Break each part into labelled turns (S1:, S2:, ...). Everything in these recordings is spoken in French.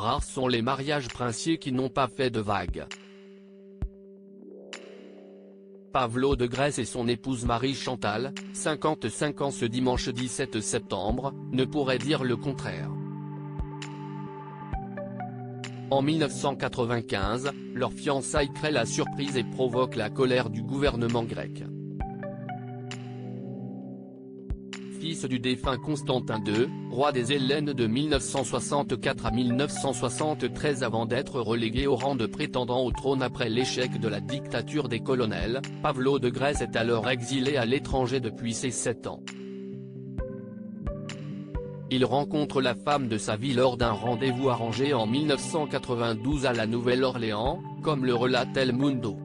S1: rares sont les mariages princiers qui n'ont pas fait de vagues. Pavlo de Grèce et son épouse Marie-Chantal, 55 ans ce dimanche 17 septembre, ne pourraient dire le contraire. En 1995, leur fiançailles crée la surprise et provoque la colère du gouvernement grec. Fils du défunt Constantin II, roi des Hellènes de 1964 à 1973 avant d'être relégué au rang de prétendant au trône après l'échec de la dictature des colonels, Pavlo de Grèce est alors exilé à l'étranger depuis ses 7 ans. Il rencontre la femme de sa vie lors d'un rendez-vous arrangé en 1992 à la Nouvelle-Orléans, comme le relate El Mundo.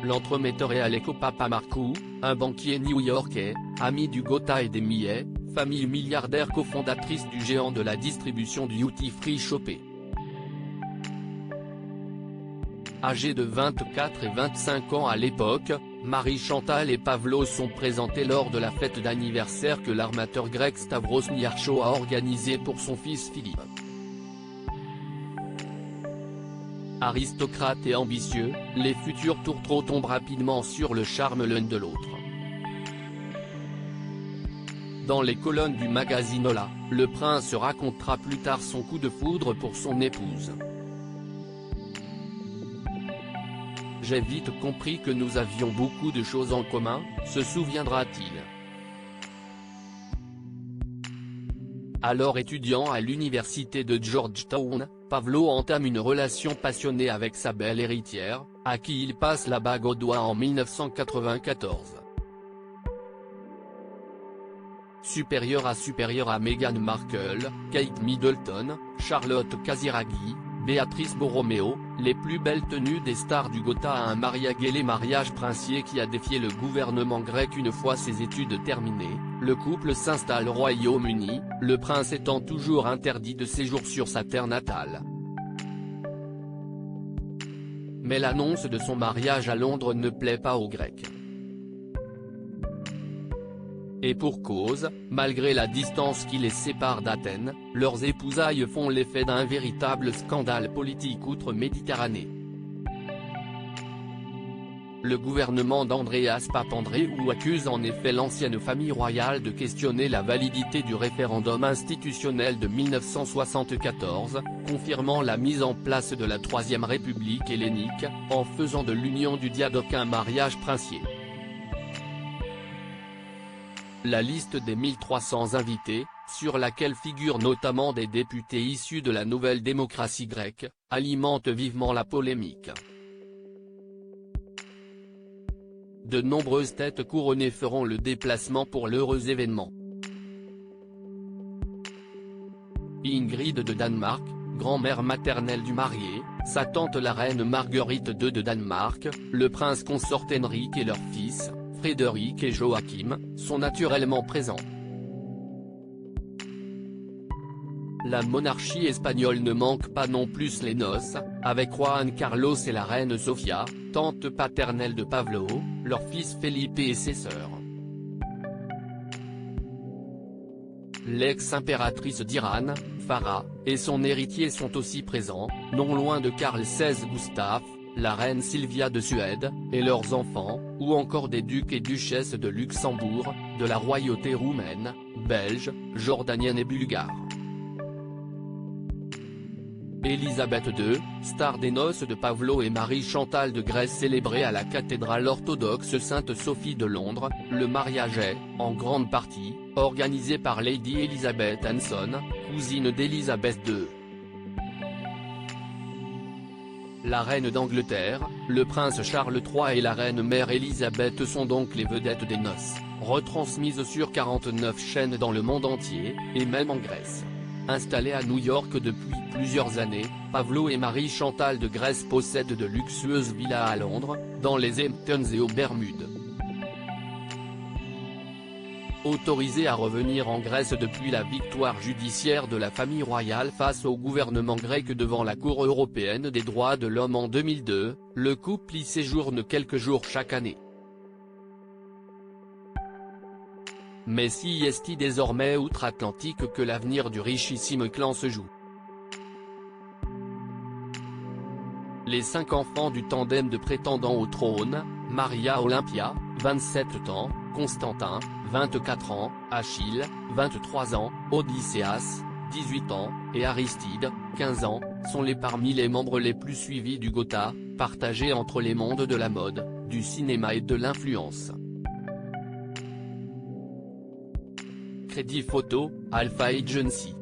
S1: L'entremetteur est Aleko Papamarcou, un banquier new-yorkais, ami du Gotha et des Millet, famille milliardaire cofondatrice du géant de la distribution duty free Chopé. Âgés de 24 et 25 ans à l'époque, Marie-Chantal et Pavlo sont présentés lors de la fête d'anniversaire que l'armateur grec Stavros Niarchos a organisée pour son fils Philippe. Aristocrates et ambitieux, les futurs tourtereaux tombent rapidement sur le charme l'un de l'autre. Dans les colonnes du magazine Hola, le prince racontera plus tard son coup de foudre pour son épouse. J'ai vite compris que nous avions beaucoup de choses en commun, se souviendra-t-il. Alors étudiant à l'université de Georgetown, Pavlo entame une relation passionnée avec sa belle héritière, à qui il passe la bague au doigt en 1994. Supérieur à Meghan Markle, Kate Middleton, Charlotte Casiraghi, Béatrice Borromeo, les plus belles tenues des stars du Gotha à un mariage princier qui a défié le gouvernement grec une fois ses études terminées, le couple s'installe au Royaume-Uni, le prince étant toujours interdit de séjour sur sa terre natale. Mais l'annonce de son mariage à Londres ne plaît pas aux Grecs. Et pour cause, malgré la distance qui les sépare d'Athènes, leurs épousailles font l'effet d'un véritable scandale politique outre-Méditerranée. Le gouvernement d'Andreas Papandréou accuse en effet l'ancienne famille royale de questionner la validité du référendum institutionnel de 1974, confirmant la mise en place de la Troisième République hellénique, en faisant de l'union du diadoque un mariage princier. La liste des 1300 invités, sur laquelle figurent notamment des députés issus de la nouvelle démocratie grecque, alimente vivement la polémique. De nombreuses têtes couronnées feront le déplacement pour l'heureux événement. Ingrid de Danemark, grand-mère maternelle du marié, sa tante la reine Marguerite II de Danemark, le prince consort Henrik et leur fils, Frédéric et Joachim, sont naturellement présents. La monarchie espagnole ne manque pas non plus les noces, avec Juan Carlos et la reine Sofia, tante paternelle de Pavlo, leur fils Felipe et ses sœurs. L'ex-impératrice d'Iran, Farah, et son héritier sont aussi présents, non loin de Carl XVI Gustaf, la reine Sylvia de Suède, et leurs enfants, ou encore des ducs et duchesses de Luxembourg, de la royauté roumaine, belge, jordanienne et bulgare. Élisabeth II, star des noces de Pavlo et Marie-Chantal de Grèce célébrée à la cathédrale orthodoxe Sainte-Sophie de Londres, le mariage est, en grande partie, organisé par Lady Elizabeth Anson, cousine d'Élisabeth II. La reine d'Angleterre, le prince Charles III et la reine-mère Elisabeth sont donc les vedettes des noces, retransmises sur 49 chaînes dans le monde entier, et même en Grèce. Installés à New York depuis plusieurs années, Pavlo et Marie-Chantal de Grèce possèdent de luxueuses villas à Londres, dans les Hamptons et aux Bermudes. Autorisés à revenir en Grèce depuis la victoire judiciaire de la famille royale face au gouvernement grec devant la Cour européenne des droits de l'homme en 2002, le couple y séjourne quelques jours chaque année. mais si est désormais outre-Atlantique que l'avenir du richissime clan se joue. Les 5 enfants du tandem de prétendants au trône, Maria Olympia, 27 ans, Constantin, 24 ans, Achille, 23 ans, Odysseas, 18 ans, et Aristide, 15 ans, sont parmi les membres les plus suivis du Gotha, partagés entre les mondes de la mode, du cinéma et de l'influence. Crédit photo, Alpha Agency.